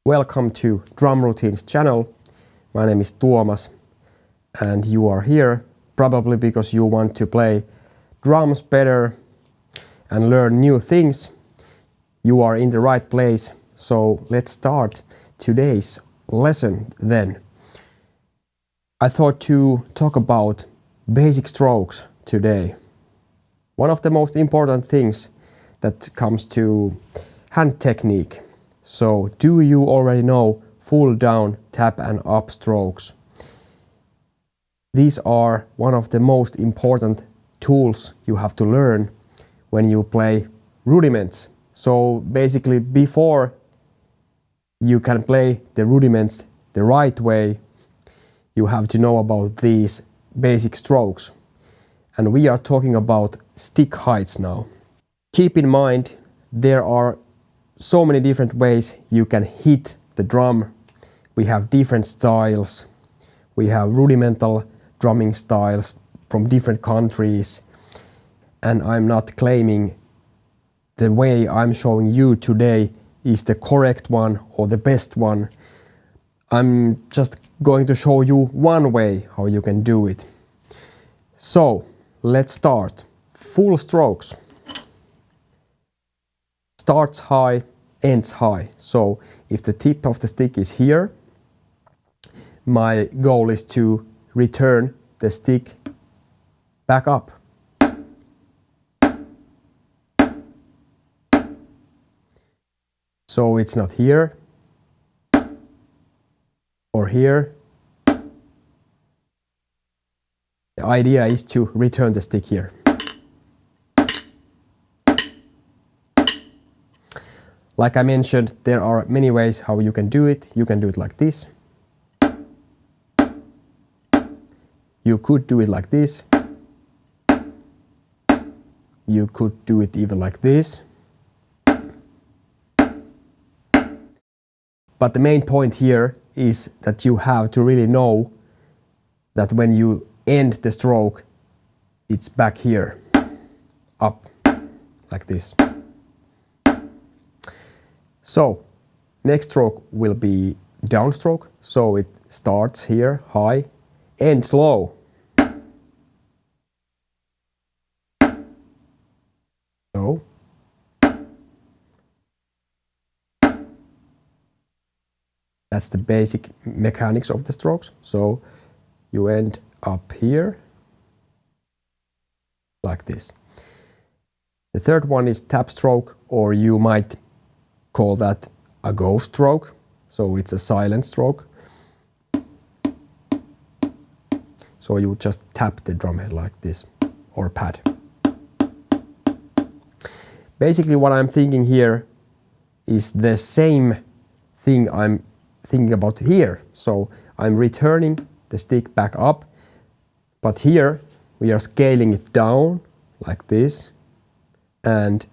Welcome to Drum Routines channel. My name is Tuomas and you are here probably because you want to play drums better and learn new things. You are in the right place, so let's start today's lesson then. I thought to talk about basic strokes today. One of the most important things that comes to hand technique. So, do you already know full down, tap and up strokes? These are one of the most important tools you have to learn when you play rudiments. So basically, before you can play the rudiments the right way, you have to know about these basic strokes. And we are talking about stick heights now. Keep in mind, there are so many different ways you can hit the drum. We have different styles. We have rudimental drumming styles from different countries. And I'm not claiming the way I'm showing you today is the correct one or the best one. I'm just going to show you one way how you can do it. So, let's start. Full strokes. Starts high, ends high. So, if the tip of the stick is here, my goal is to return the stick back up. So it's not here or here. The idea is to return the stick here. Like I mentioned, there are many ways how you can do it. You can do it like this. You could do it like this. You could do it even like this. But the main point here is that you have to really know that when you end the stroke, it's back here, up, like this. So, next stroke will be downstroke. So it starts here, high, ends low. So, that's the basic mechanics of the strokes. So you end up here, like this. The third one is tap stroke, or you might call that a ghost stroke. So it's a silent stroke. So you just tap the drumhead like this, or pad. Basically what I'm thinking here is the same thing I'm thinking about here. So I'm returning the stick back up, but here we are scaling it down like this, and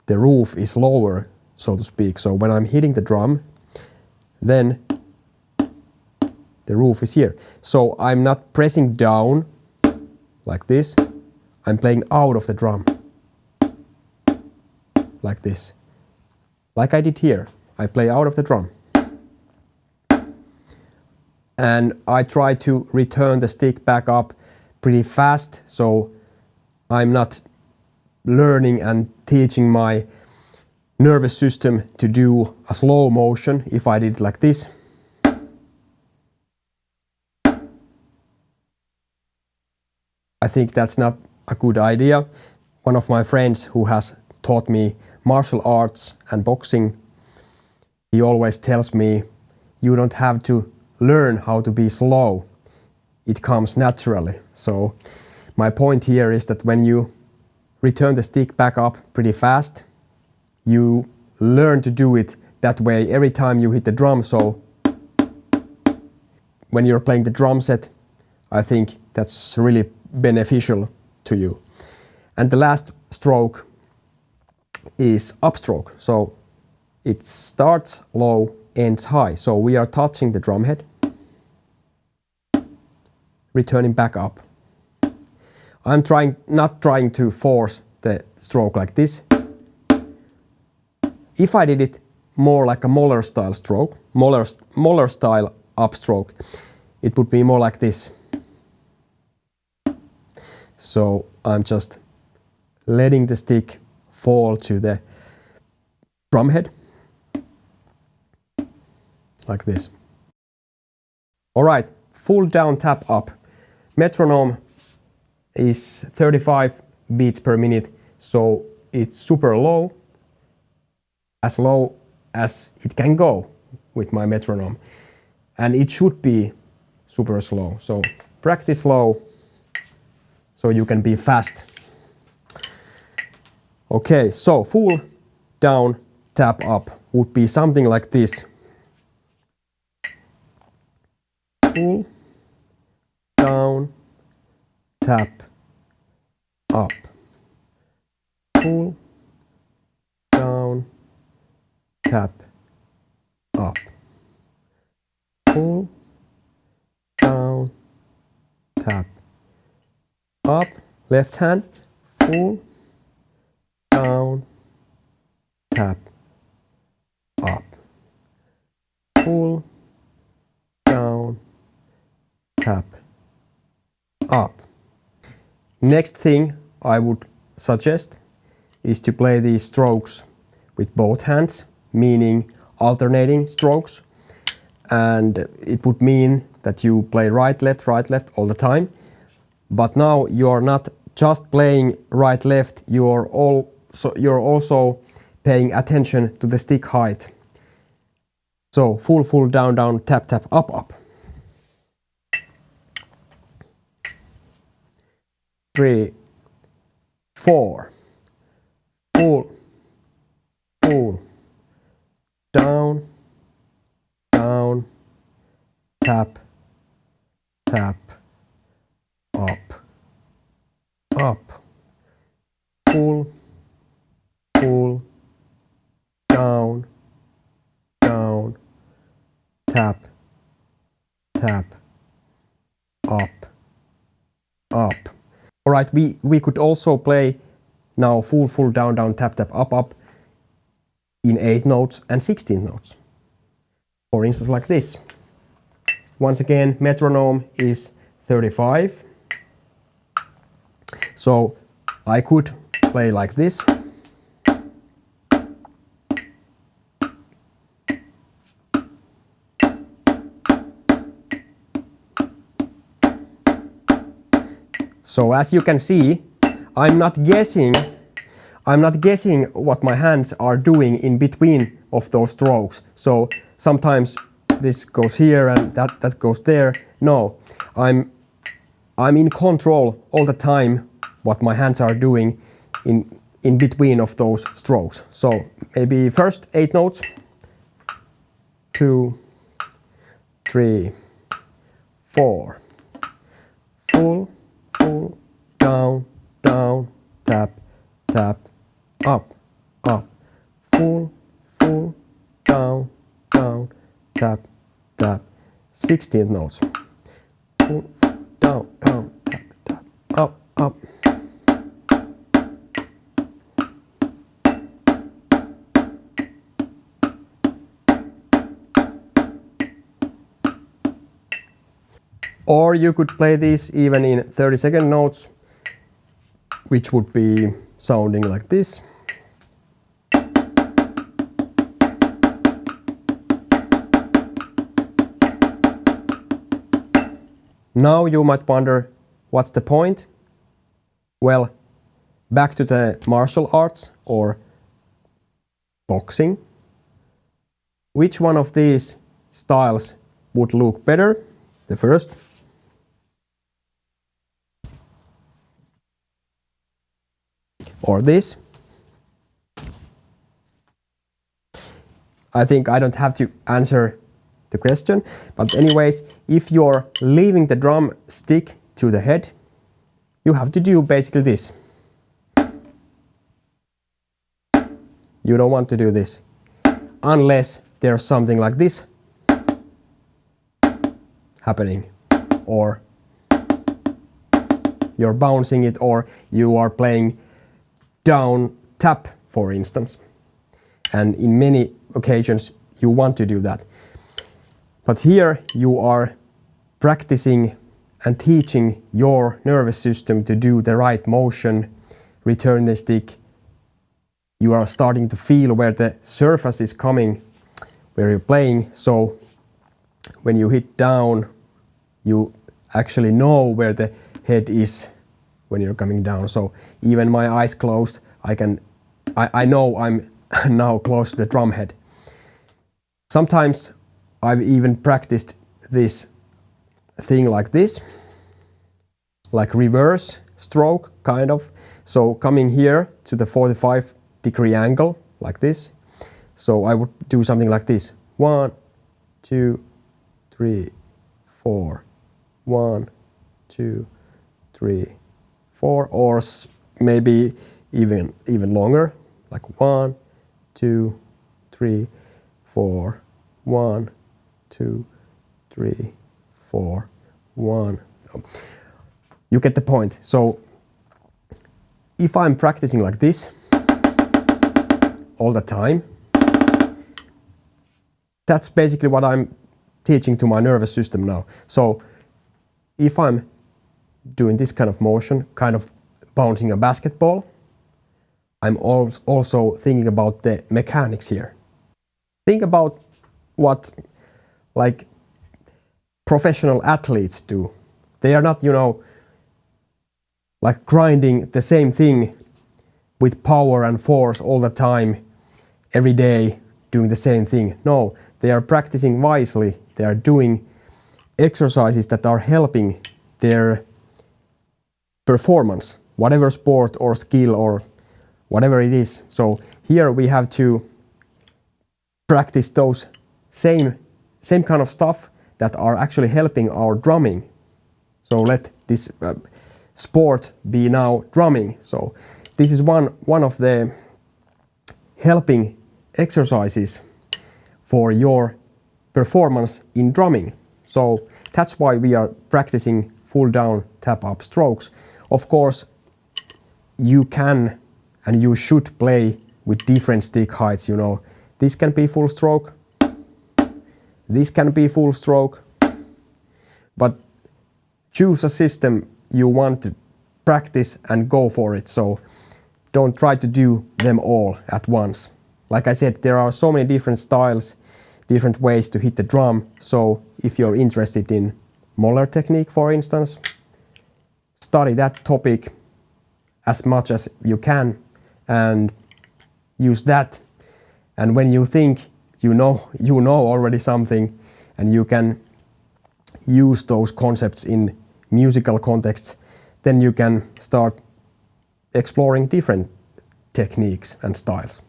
the roof is lower, so to speak. So when I'm hitting the drum, then the roof is here. So I'm not pressing down like this, I'm playing out of the drum like this. Like I did here, I play out of the drum. And I try to return the stick back up pretty fast, so I'm not learning and teaching my nervous system to do a slow motion if I did it like this. I think that's not a good idea. One of my friends who has taught me martial arts and boxing, he always tells me, you don't have to learn how to be slow. It comes naturally. So my point here is that when you return the stick back up pretty fast, you learn to do it that way every time you hit the drum. So when you're playing the drum set, I think that's really beneficial to you. And the last stroke is upstroke. So it starts low, ends high. So we are touching the drum head, returning back up. I'm not trying to force the stroke like this. If I did it more like a Moller style stroke, Moller style upstroke, it would be more like this. So I'm just letting the stick fall to the drum head, like this. All right, full down tap up. Metronome is 35 beats per minute, so it's super low as it can go with my metronome. And it should be super slow, so practice slow so you can be fast. Okay, so full down tap up would be something like this. Full down tap up. Full down tap up. Full down tap up. Left hand. Full down tap up. Full down tap up. Next thing I would suggest is to play these strokes with both hands, meaning alternating strokes. And it would mean that you play right, left all the time. But now you are not just playing right, left, you're also paying attention to the stick height. So full, down, tap, up. 3, 4, full, down, tap, up, full, down, tap, up. All right, we could also play now full, down, tap, up in 8 notes and 16 notes. For instance, like this. Once again, metronome is 35. So I could play like this. So as you can see, I'm not guessing what my hands are doing in between of those strokes. So sometimes this goes here and that goes there. No, I'm in control all the time what my hands are doing in between of those strokes. So maybe first 8 notes. 2, 3, 4. Full, down, tap, up. Full, down, tap. 16th notes. Full, down, tap, up. Or you could play this even in 30-second notes, which would be sounding like this. Now you might wonder, what's the point? Well, back to the martial arts or boxing. Which one of these styles would look better? The first. Or this. I think I don't have to answer the question, but anyways, if you're leaving the drum stick to the head, you have to do basically this. You don't want to do this, unless there's something like this happening, or you're bouncing it, or you are playing down tap, for instance. And in many occasions you want to do that. But here you are practicing and teaching your nervous system to do the right motion, return the stick. You are starting to feel where the surface is coming, where you're playing. So when you hit down, you actually know where the head is when you're coming down. So even my eyes closed, I know I'm now close to the drum head. Sometimes I've even practiced this thing like this, like reverse stroke kind of. So coming here to the 45-degree angle like this. So I would do something like this. 1, 2, 3, 4. 1, 2, 3, 4, or maybe even longer, like 1, 2, 3, 4. 1, 2, 3, 4. 1. You get the point. So if I'm practicing like this all the time, that's basically what I'm teaching to my nervous system now. So if I'm doing this kind of motion, kind of bouncing a basketball, I'm also thinking about the mechanics here. Think about what like professional athletes do. They are not, like grinding the same thing with power and force all the time, every day, doing the same thing. No, they are practicing wisely. They are doing exercises that are helping their performance, whatever sport or skill or whatever it is. So here we have to practice those same kind of stuff that are actually helping our drumming. So let this sport be now drumming. So this is one of the helping exercises for your performance in drumming. So that's why we are practicing full down, tap up strokes. Of course, you can and you should play with different stick heights. This can be full stroke, this can be full stroke, but choose a system you want to practice and go for it. So don't try to do them all at once. Like I said, there are so many different styles, different ways to hit the drum. So if you're interested in Moller technique, for instance, study that topic as much as you can and use that. And when you think you know already something and you can use those concepts in musical contexts, then you can start exploring different techniques and styles.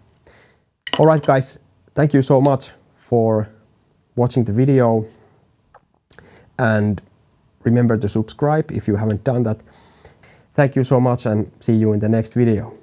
All right, guys, thank you so much for watching the video, and remember to subscribe if you haven't done that. Thank you so much and see you in the next video.